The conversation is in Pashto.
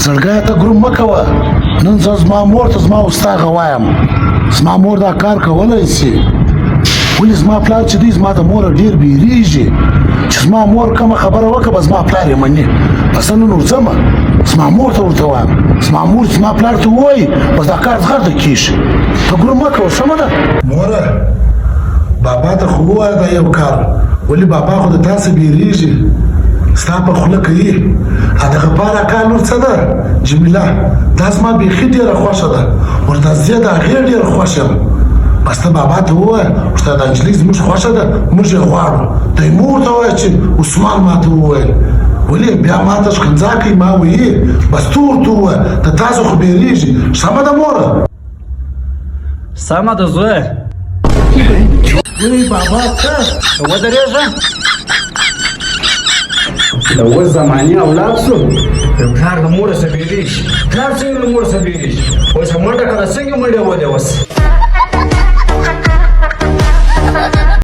زړګی ته ګروم مه کوه. نن زه زما مور ته زما استاغه وایم. زما مور دا کار کولی سي. ولې زما پلار چې دی زما د موره ډېر بیریږي چې زما مور کومه خبره وکړه به زما پلار یې مني. بس نن ورځمه زما مور ته ورته وایم. زما مور زما پلار ته ووایي بس دا کار زغرده کېږي. ته ګروم مه کوه سمه ده. موره بابا ته خو ووایه دا یو کار. ولې بابا خو د تاسې بیریږي ستا په خوله کوي. د غفار اکا لور څه ده جمیله دا زما بیخي ډېره خوښه ده. ورته زه د هغې ډېر خوښ یم. بس ته بابا ته ووایه ورته دا نجلۍ زموږ خوښه ده موږ یې غواړو. دی مو ورته ووایه چې عثمان ماته وویل. ولې بیا ماته ښکنځا کوي ما ویي. بس ته ورته ووایه د تاسو خو بیریږي. سمه ده موره؟ سمه ده زویه. وی بابا ته ودرېږه. د اوس زمانې اولاد شو. د پلار له موره څه بیریږي. پلار څنګه له موره څه بیریږي. اوس منډه کړه څنګه منډه ولې اوس